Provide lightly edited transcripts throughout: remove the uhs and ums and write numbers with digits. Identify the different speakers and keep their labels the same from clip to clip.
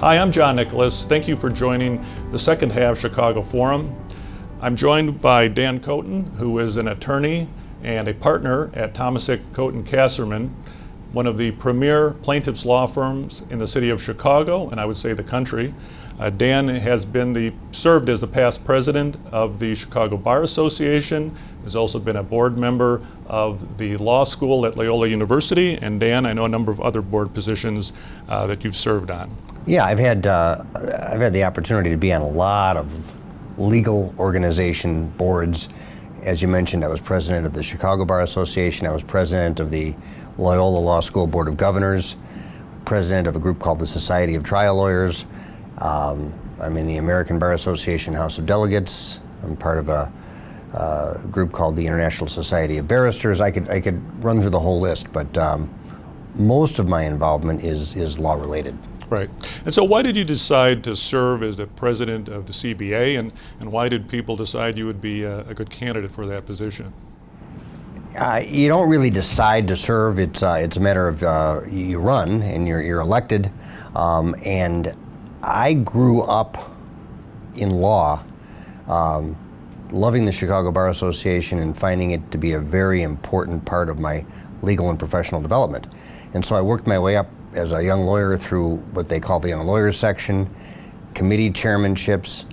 Speaker 1: Hi, I'm John Nicholas. Thank you for joining the second half Chicago Forum. I'm joined by Dan Kotin, who is an attorney and a partner at Tomasik Kotin Kasserman, one of the premier plaintiffs' law firms in the city of Chicago, and I would say the country. Dan has served as the past president of the Chicago Bar Association, has also been a board member of the law school at Loyola University, and Dan, I know a number of other board positions that you've served on.
Speaker 2: Yeah, I've had the opportunity to be on a lot of legal organization boards. As you mentioned, I was president of the Chicago Bar Association. I was president of the Loyola Law School Board of Governors, president of a group called the Society of Trial Lawyers. I'm in the American Bar Association House of Delegates. I'm part of a group called the International Society of Barristers. I could run through the whole list, but most of my involvement is law related.
Speaker 1: Right. And so why did you decide to serve as the president of the CBA, and why did people decide you would be a good candidate for that position?
Speaker 2: You don't really decide to serve. It's a matter of you run and you're elected. And I grew up in law, loving the Chicago Bar Association and finding it to be a very important part of my legal and professional development. And so I worked my way up as a young lawyer through what they call the Young Lawyers section, committee chairmanships.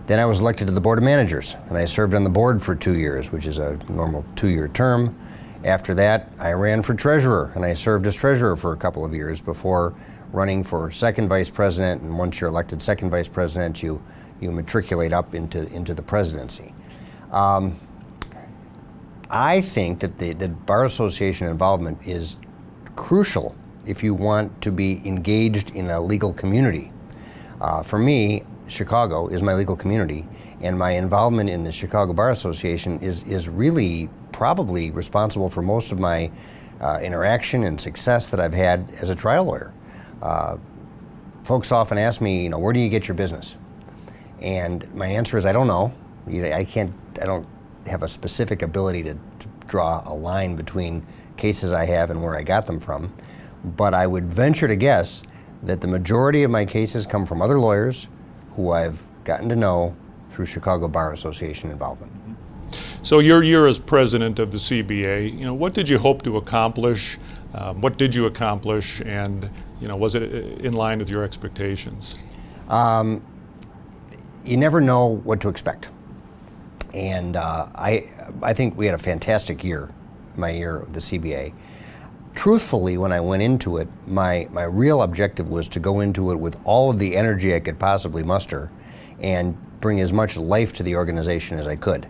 Speaker 2: Then I was elected to the Board of Managers, and I served on the board for 2 years, which is a normal 2-year term. After that, I ran for treasurer, and I served as treasurer for a couple of years before running for second vice president. And once you're elected second vice president, you matriculate up into the presidency. I think that the Bar Association involvement is crucial if you want to be engaged in a legal community. For me, Chicago is my legal community, and my involvement in the Chicago Bar Association is really probably responsible for most of my interaction and success that I've had as a trial lawyer. Folks often ask me, where do you get your business? And my answer is, I don't know. I don't have a specific ability to draw a line between cases I have and where I got them from. But I would venture to guess that the majority of my cases come from other lawyers who I've gotten to know through Chicago Bar Association involvement.
Speaker 1: So your year as president of the CBA, what did you hope to accomplish? What did you accomplish? And was it in line with your expectations?
Speaker 2: You never know what to expect. And I think we had a fantastic year, my year of the CBA. Truthfully, when I went into it, my real objective was to go into it with all of the energy I could possibly muster and bring as much life to the organization as I could.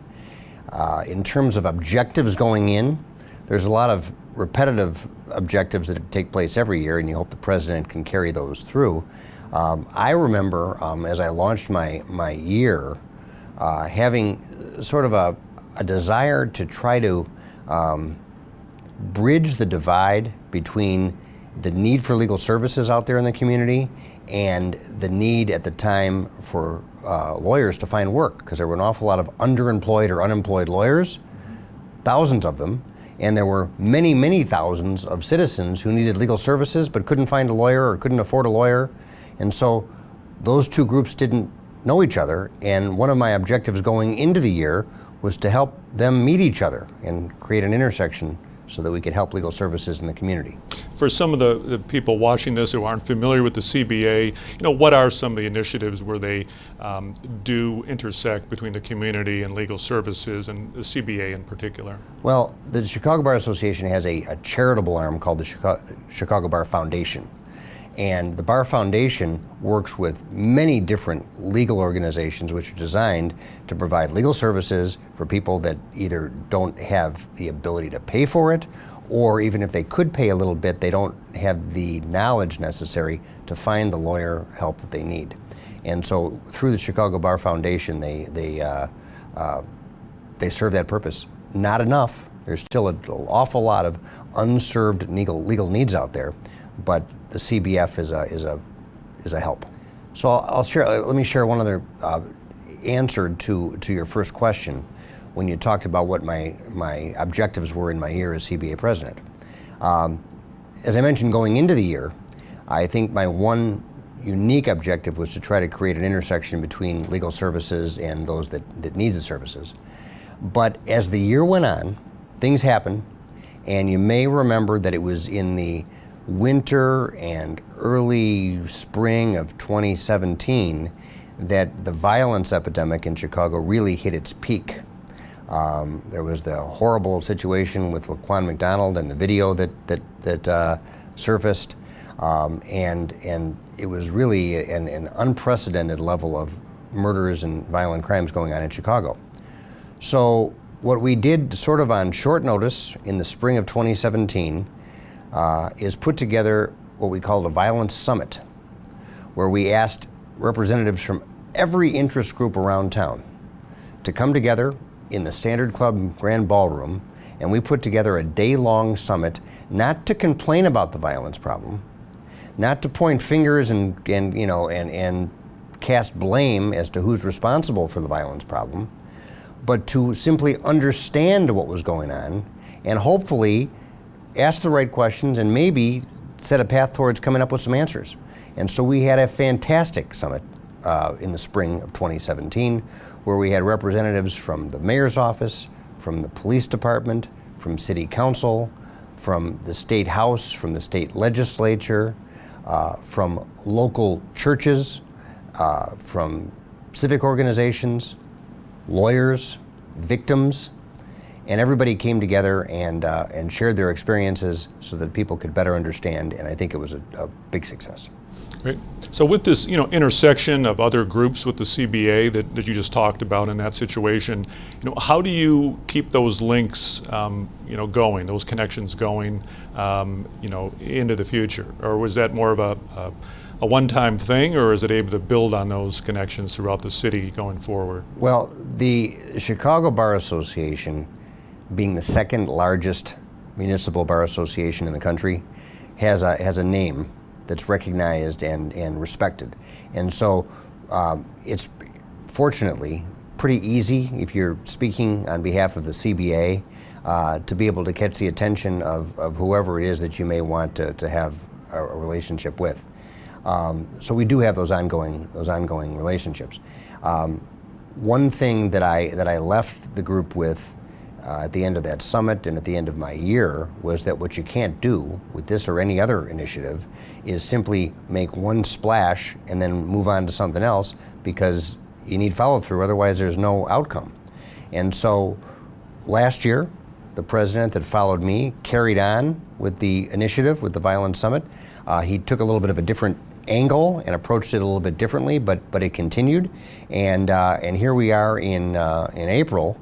Speaker 2: In terms of objectives going in, there's a lot of repetitive objectives that take place every year, and you hope the president can carry those through. I remember as I launched my year, having sort of a desire to try to bridge the divide between the need for legal services out there in the community and the need at the time for lawyers to find work, because there were an awful lot of underemployed or unemployed lawyers, thousands of them, and there were many, many thousands of citizens who needed legal services but couldn't find a lawyer or couldn't afford a lawyer. And so those two groups didn't know each other, and one of my objectives going into the year was to help them meet each other and create an intersection so that we could help legal services in the community.
Speaker 1: For some of the people watching this who aren't familiar with the CBA, what are some of the initiatives where they do intersect between the community and legal services, and the CBA in particular?
Speaker 2: Well, the Chicago Bar Association has a charitable arm called the Chicago Bar Foundation. And the Bar Foundation works with many different legal organizations which are designed to provide legal services for people that either don't have the ability to pay for it, or even if they could pay a little bit, they don't have the knowledge necessary to find the lawyer help that they need. And so through the Chicago Bar Foundation, they serve that purpose. Not enough. There's still an awful lot of unserved legal needs out there, but the CBF is a help. So let me share one other answer to your first question when you talked about what my objectives were in my year as CBA president. As I mentioned, going into the year, I think my one unique objective was to try to create an intersection between legal services and those that need the services. But as the year went on, things happened, and you may remember that it was in the winter and early spring of 2017 that the violence epidemic in Chicago really hit its peak. There was the horrible situation with Laquan McDonald and the video that surfaced, and it was really an unprecedented level of murders and violent crimes going on in Chicago. So what we did sort of on short notice in the spring of 2017 is put together what we called a violence summit, where we asked representatives from every interest group around town to come together in the Standard Club Grand Ballroom, and we put together a day-long summit, not to complain about the violence problem, not to point fingers and cast blame as to who's responsible for the violence problem, but to simply understand what was going on and hopefully ask the right questions and maybe set a path towards coming up with some answers. And so we had a fantastic summit in the spring of 2017, where we had representatives from the mayor's office, from the police department, from city council, from the state house, from the state legislature, from local churches, from civic organizations, lawyers, victims, and everybody came together and shared their experiences so that people could better understand, and I think it was a big success.
Speaker 1: Great. So with this, intersection of other groups with the CBA that you just talked about in that situation, how do you keep those links, going, those connections going, into the future? Or was that more of a one-time thing, or is it able to build on those connections throughout the city going forward?
Speaker 2: Well, the Chicago Bar Association, being the second largest municipal bar association in the country, has a name that's recognized and respected. And so it's fortunately pretty easy, if you're speaking on behalf of the CBA, to be able to catch the attention of whoever it is that you may want to have a relationship with. So we do have those ongoing relationships. One thing that I left the group with at the end of that summit and at the end of my year was that what you can't do with this or any other initiative is simply make one splash and then move on to something else, because you need follow through, otherwise there's no outcome. And so last year, the president that followed me carried on with the initiative, with the Violence Summit. He took a little bit of a different angle and approached it a little bit differently, but it continued. And here we are in April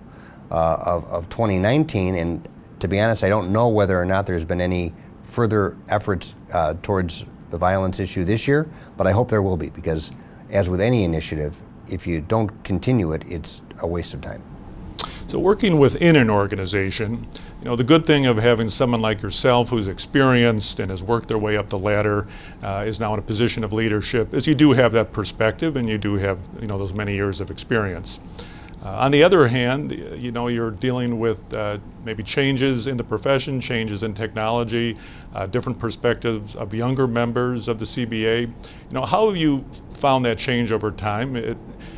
Speaker 2: of 2019, and to be honest, I don't know whether or not there's been any further efforts towards the violence issue this year, but I hope there will be, because as with any initiative, if you don't continue it, it's a waste of time.
Speaker 1: So working within an organization, the good thing of having someone like yourself who's experienced and has worked their way up the ladder, is now in a position of leadership, is you do have that perspective and you do have those many years of experience. On the other hand, you're dealing with maybe changes in the profession, changes in technology, different perspectives of younger members of the CBA. How have you found that change over time?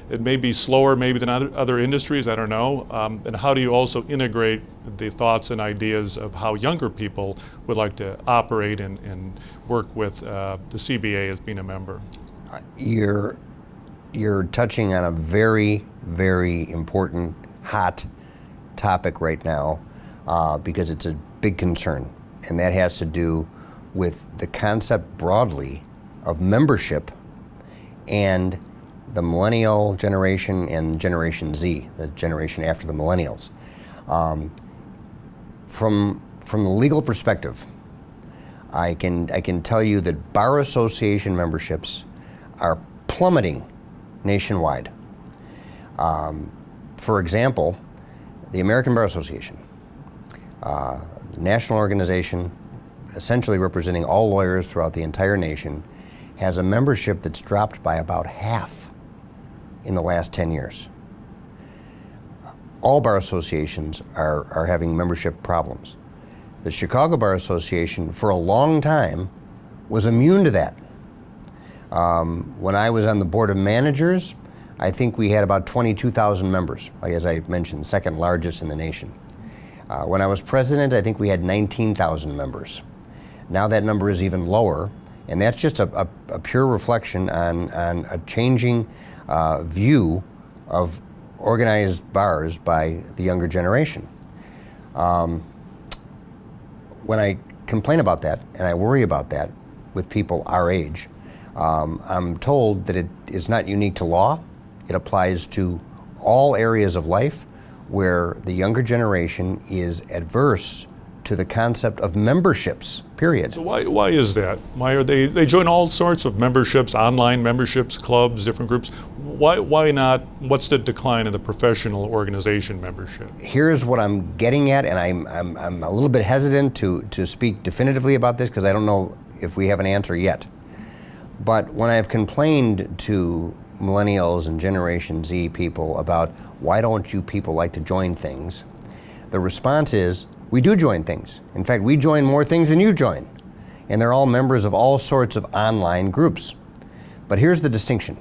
Speaker 1: It may be slower maybe than other industries, I don't know. And how do you also integrate the thoughts and ideas of how younger people would like to operate and work with the CBA as being a member? You're
Speaker 2: touching on a very, very important, hot topic right now, because it's a big concern, and that has to do with the concept broadly of membership and the millennial generation and Generation Z, the generation after the millennials. From the legal perspective, I can tell you that bar association memberships are plummeting nationwide. For example, the American Bar Association, the national organization essentially representing all lawyers throughout the entire nation, has a membership that's dropped by about half in the last 10 years. All bar associations are having membership problems. The Chicago Bar Association, for a long time, was immune to that. When I was on the Board of Managers, I think we had about 22,000 members, like as I mentioned, second largest in the nation. When I was president, I think we had 19,000 members. Now that number is even lower, and that's just a pure reflection on a changing view of organized bars by the younger generation. When I complain about that, and I worry about that with people our age, I'm told that it is not unique to law. It applies to all areas of life where the younger generation is adverse to the concept of memberships, period.
Speaker 1: So why is that? Why are they join all sorts of memberships, online memberships, clubs, different groups. Why not? What's the decline in the professional organization membership?
Speaker 2: Here's what I'm getting at, and I'm a little bit hesitant to speak definitively about this because I don't know if we have an answer yet. But when I've complained to millennials and Generation Z people about why don't you people like to join things, the response is, we do join things. In fact, we join more things than you join. And they're all members of all sorts of online groups. But here's the distinction.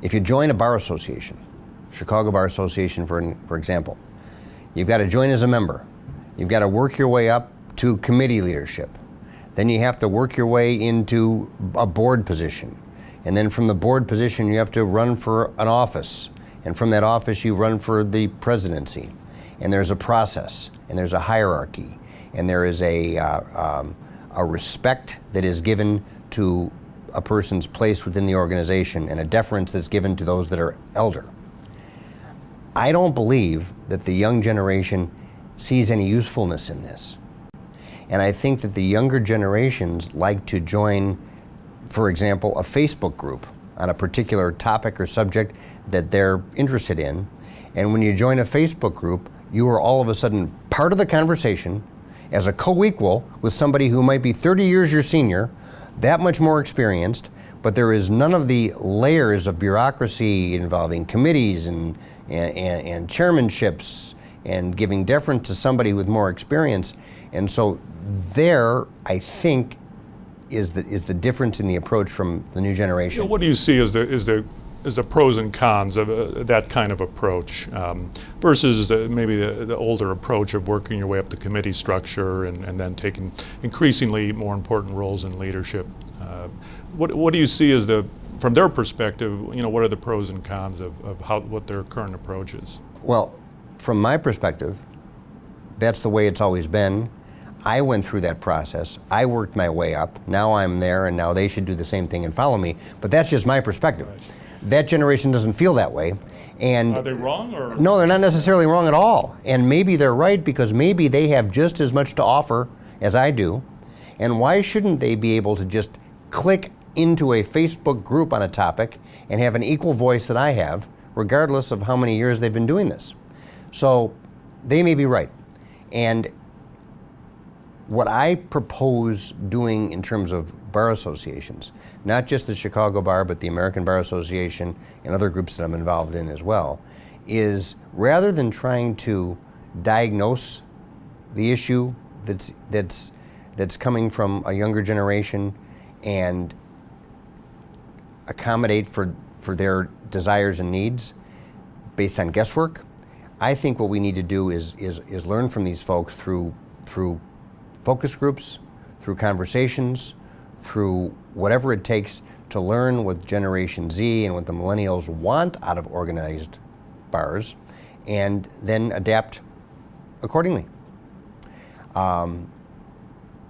Speaker 2: If you join a bar association, Chicago Bar Association for example, you've got to join as a member. You've got to work your way up to committee leadership. Then you have to work your way into a board position. And then from the board position, you have to run for an office. And from that office, you run for the presidency. And there's a process, and there's a hierarchy, and there is a respect that is given to a person's place within the organization, and a deference that's given to those that are elder. I don't believe that the young generation sees any usefulness in this. And I think that the younger generations like to join, for example, a Facebook group on a particular topic or subject that they're interested in. And when you join a Facebook group, you are all of a sudden part of the conversation as a co-equal with somebody who might be 30 years your senior, that much more experienced, but there is none of the layers of bureaucracy involving committees and chairmanships and giving deference to somebody with more experience. And so there, I think, is the difference in the approach from the new generation.
Speaker 1: What do you see as the pros and cons of that kind of approach versus maybe the older approach of working your way up the committee structure and then taking increasingly more important roles in leadership? What do you see as from their perspective, what are the pros and cons of what their current approach is?
Speaker 2: Well, from my perspective, that's the way it's always been. I went through that process. I worked my way up. Now I'm there, and now they should do the same thing and follow me. But that's just my perspective. Right. That generation doesn't feel that way. And
Speaker 1: are they wrong? Or?
Speaker 2: No, they're not necessarily wrong at all. And maybe they're right because maybe they have just as much to offer as I do. And why shouldn't they be able to just click into a Facebook group on a topic and have an equal voice that I have, regardless of how many years they've been doing this? So they may be right. And what I propose doing in terms of bar associations, not just the Chicago Bar, but the American Bar Association and other groups that I'm involved in as well, is rather than trying to diagnose the issue that's coming from a younger generation and accommodate for their desires and needs based on guesswork, I think what we need to do is learn from these folks through focus groups, through conversations, through whatever it takes to learn what Generation Z and what the millennials want out of organized bars, and then adapt accordingly.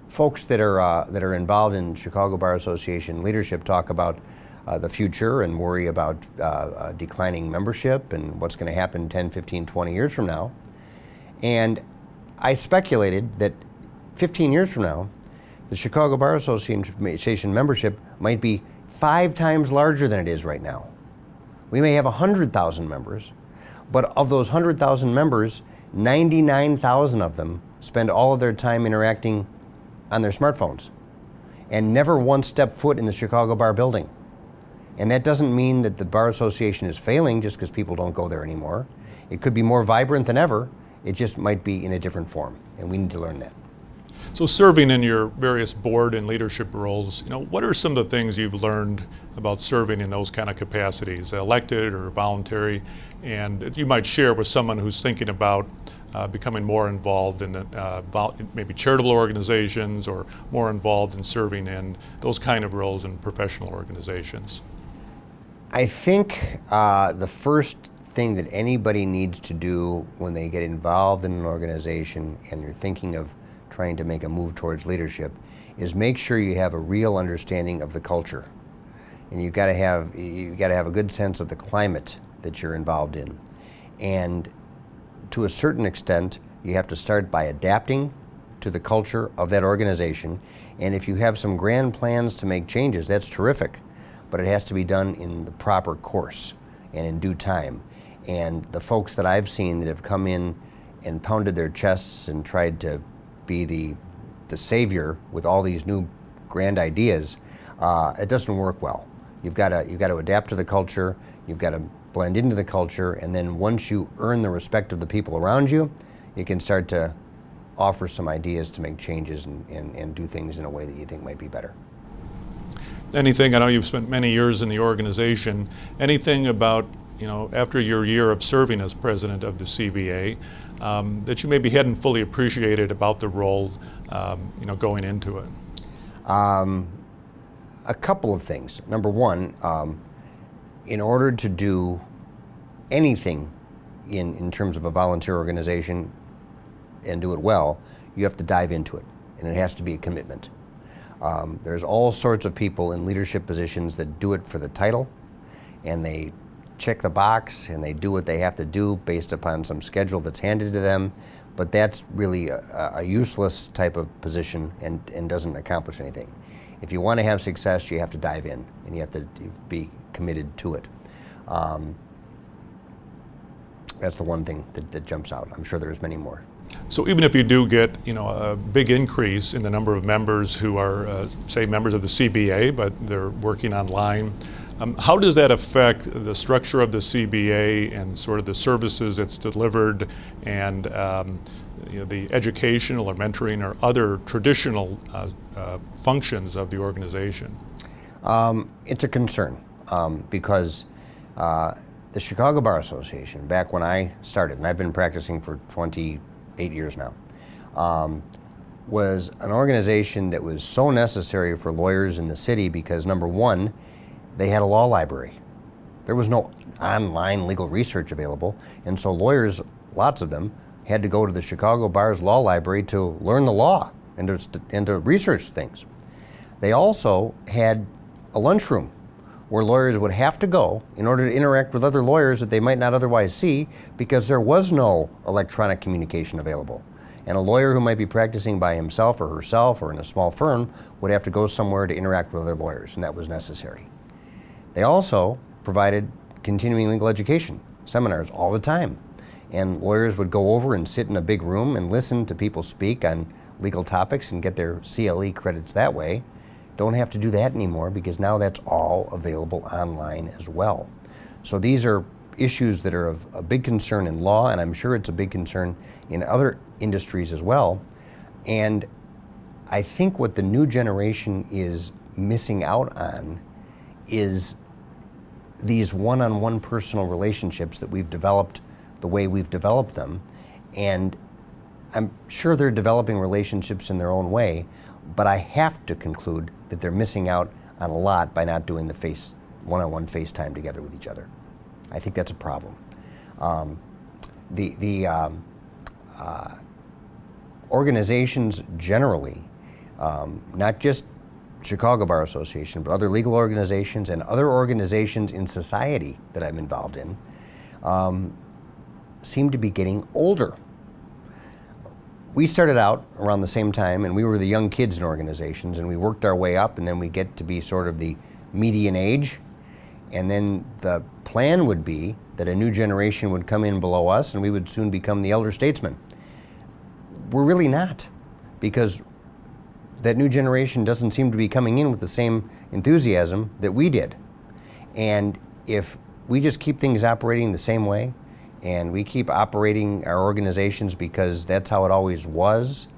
Speaker 2: Folks that are involved in Chicago Bar Association leadership talk about the future and worry about declining membership and what's going to happen 10, 15, 20 years from now. And I speculated that 15 years from now, the Chicago Bar Association membership might be 5 times larger than it is right now. We may have 100,000 members, but of those 100,000 members, 99,000 of them spend all of their time interacting on their smartphones and never once step foot in the Chicago Bar building. And that doesn't mean that the Bar Association is failing just because people don't go there anymore. It could be more vibrant than ever. It just might be in a different form, and we need to learn that.
Speaker 1: So serving in your various board and leadership roles, what are some of the things you've learned about serving in those kind of capacities, elected or voluntary, and you might share with someone who's thinking about becoming more involved in maybe charitable organizations or more involved in serving in those kind of roles in professional organizations?
Speaker 2: I think the first thing that anybody needs to do when they get involved in an organization and you're thinking of trying to make a move towards leadership is make sure you have a real understanding of the culture. And you've got to have a good sense of the climate that you're involved in. And to a certain extent, you have to start by adapting to the culture of that organization. And if you have some grand plans to make changes, that's terrific. But it has to be done in the proper course and in due time. And the folks that I've seen that have come in and pounded their chests and tried to be the savior with all these new grand ideas, it doesn't work well. You've got to adapt to the culture, you've got to blend into the culture, and then once you earn the respect of the people around you, you can start to offer some ideas to make changes and do things in a way that you think might be better.
Speaker 1: Anything, I know you've spent many years in the organization, anything about, after your year of serving as president of the CBA, that you maybe hadn't fully appreciated about the role, going into it?
Speaker 2: A couple of things. Number one, in order to do anything in terms of a volunteer organization and do it well, you have to dive into it, and it has to be a commitment. There's all sorts of people in leadership positions that do it for the title, and they check the box and they do what they have to do based upon some schedule that's handed to them, but that's really a useless type of position and doesn't accomplish anything. If you want to have success, you have to dive in and you have to be committed to it. That's the one thing that jumps out. I'm sure there's many more.
Speaker 1: So even if you do get, a big increase in the number of members who are, say, members of the CBA, but they're working online, how does that affect the structure of the CBA and sort of the services it's delivered and the educational or mentoring or other traditional functions of the organization?
Speaker 2: It's a concern because the Chicago Bar Association, back when I started, and I've been practicing for 28 years now, was an organization that was so necessary for lawyers in the city because, number one, they had a law library. There was no online legal research available, and so lawyers, lots of them, had to go to the Chicago Bar's law library to learn the law and to research things. They also had a lunchroom where lawyers would have to go in order to interact with other lawyers that they might not otherwise see because there was no electronic communication available. And a lawyer who might be practicing by himself or herself or in a small firm would have to go somewhere to interact with other lawyers, and that was necessary. They also provided continuing legal education seminars all the time. And lawyers would go over and sit in a big room and listen to people speak on legal topics and get their CLE credits that way. Don't have to do that anymore because now that's all available online as well. So these are issues that are of a big concern in law, and I'm sure it's a big concern in other industries as well. And I think what the new generation is missing out on is these one-on-one personal relationships that we've developed the way we've developed them. And I'm sure they're developing relationships in their own way, but I have to conclude that they're missing out on a lot by not doing the one-on-one FaceTime together with each other. I think that's a problem. Organizations generally, not just Chicago Bar Association, but other legal organizations and other organizations in society that I'm involved in, seem to be getting older. We started out around the same time, and we were the young kids in organizations, and we worked our way up, and then we get to be sort of the median age, and then the plan would be that a new generation would come in below us, and we would soon become the elder statesmen. We're really not, because that new generation doesn't seem to be coming in with the same enthusiasm that we did. And if we just keep things operating the same way, and we keep operating our organizations because that's how it always was,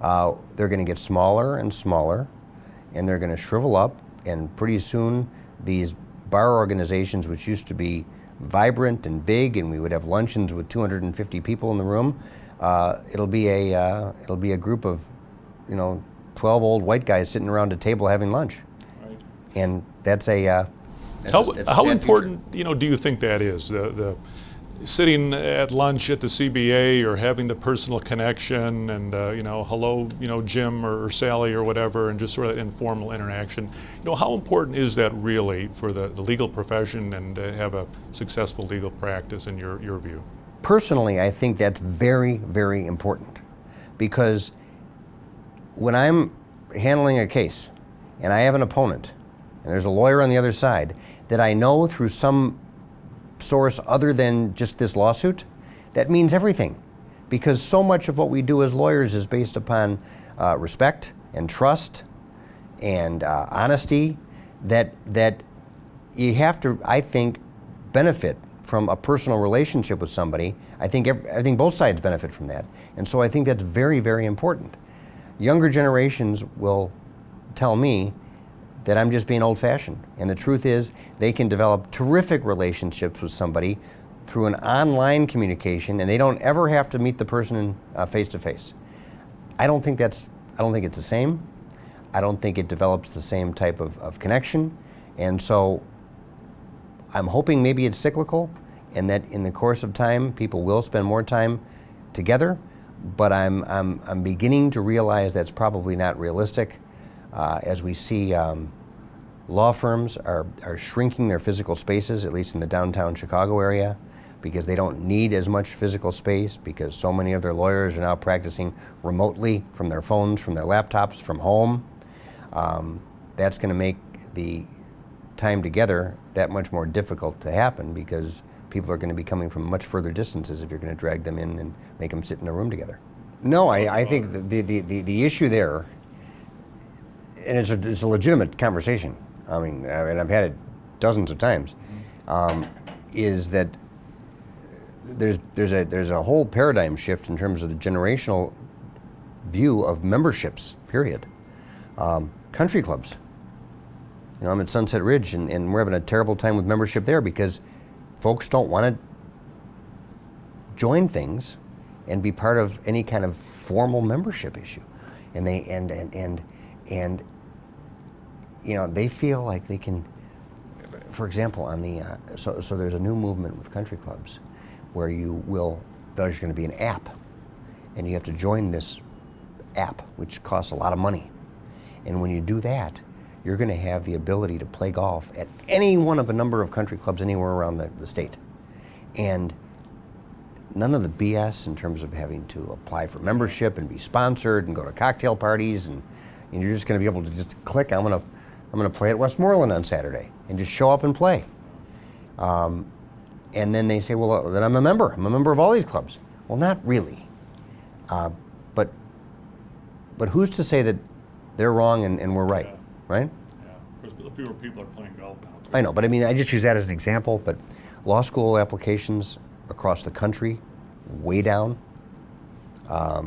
Speaker 2: they're going to get smaller and smaller, and they're going to shrivel up, and pretty soon these bar organizations, which used to be vibrant and big, and we would have luncheons with 250 people in the room, it'll be a group of 12 old white guys sitting around a table having lunch.
Speaker 1: Right.
Speaker 2: And that's a
Speaker 1: how important do you think that is, the sitting at lunch at the CBA or having the personal connection and hello Jim or Sally or whatever, and just sort of that informal interaction? How important is that really for the legal profession and to have a successful legal practice in your view?
Speaker 2: Personally, I think that's very, very important, because when I'm handling a case and I have an opponent and there's a lawyer on the other side that I know through some source other than just this lawsuit, that means everything, because so much of what we do as lawyers is based upon respect and trust and honesty, that you have to, I think, benefit from a personal relationship with somebody. I think both sides benefit from that, and so I think that's very, very important. Younger generations will tell me that I'm just being old-fashioned, and the truth is they can develop terrific relationships with somebody through an online communication, and they don't ever have to meet the person face-to-face. I don't think it's the same. I don't think it develops the same type of connection, and so I'm hoping maybe it's cyclical, and that in the course of time people will spend more time together, but I'm beginning to realize that's probably not realistic. As we see, law firms are shrinking their physical spaces, at least in the downtown Chicago area, because they don't need as much physical space, because so many of their lawyers are now practicing remotely from their phones, from their laptops, from home. That's going to make the time together that much more difficult to happen, because people are going to be coming from much further distances if you're going to drag them in and make them sit in a room together. No, I think the issue there, and it's a legitimate conversation, and I've had it dozens of times, is that there's a whole paradigm shift in terms of the generational view of memberships, period. Country clubs. I'm at Sunset Ridge, and we're having a terrible time with membership there because folks don't want to join things and be part of any kind of formal membership issue, and they feel like they can. For example, on the so there's a new movement with country clubs where there's going to be an app, and you have to join this app, which costs a lot of money, and when you do that, you're going to have the ability to play golf at any one of a number of country clubs anywhere around the state. And none of the BS in terms of having to apply for membership and be sponsored and go to cocktail parties, and you're just going to be able to just click, I'm going to play at Westmoreland on Saturday, and just show up and play. And then they say, well, then I'm a member. I'm a member of all these clubs. Well, not really. But who's to say that they're wrong and we're right? Right?
Speaker 1: Yeah, of course, fewer people are playing golf now.
Speaker 2: I know, but I just use that as an example. But law school applications across the country, way down. I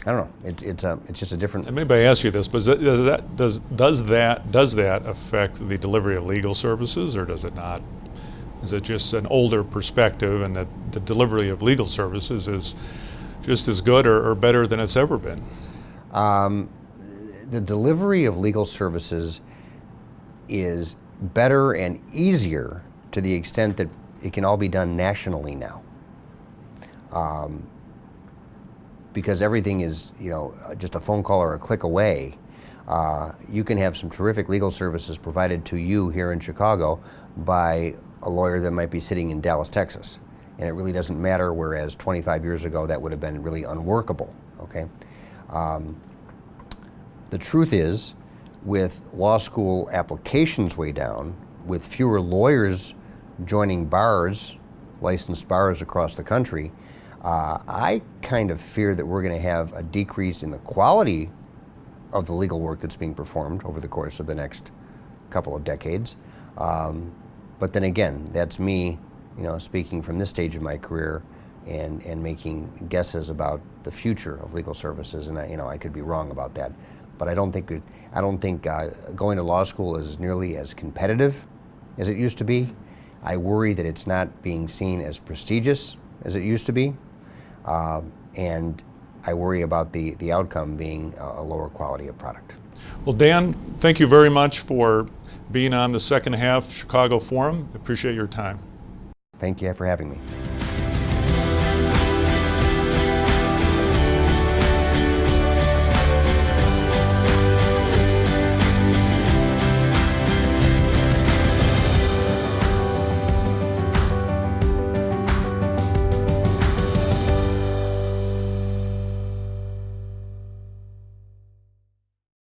Speaker 2: don't know. It's just a different.
Speaker 1: And maybe I ask you this, but does that affect the delivery of legal services, or does it not? Is it just an older perspective, and that the delivery of legal services is just as good or better than it's ever been?
Speaker 2: The delivery of legal services is better and easier to the extent that it can all be done nationally now. Because everything is, just a phone call or a click away. You can have some terrific legal services provided to you here in Chicago by a lawyer that might be sitting in Dallas, Texas. And it really doesn't matter, whereas 25 years ago that would have been really unworkable, okay? The truth is, with law school applications way down, with fewer lawyers joining bars, licensed bars across the country, I kind of fear that we're going to have a decrease in the quality of the legal work that's being performed over the course of the next couple of decades. But then again, that's me, speaking from this stage of my career, and making guesses about the future of legal services. And I could be wrong about that, but I don't think going to law school is nearly as competitive as it used to be. I worry that it's not being seen as prestigious as it used to be, and I worry about the outcome being a lower quality of product.
Speaker 1: Well, Dan, thank you very much for being on the second half Chicago Forum. Appreciate your time.
Speaker 2: Thank you for having me.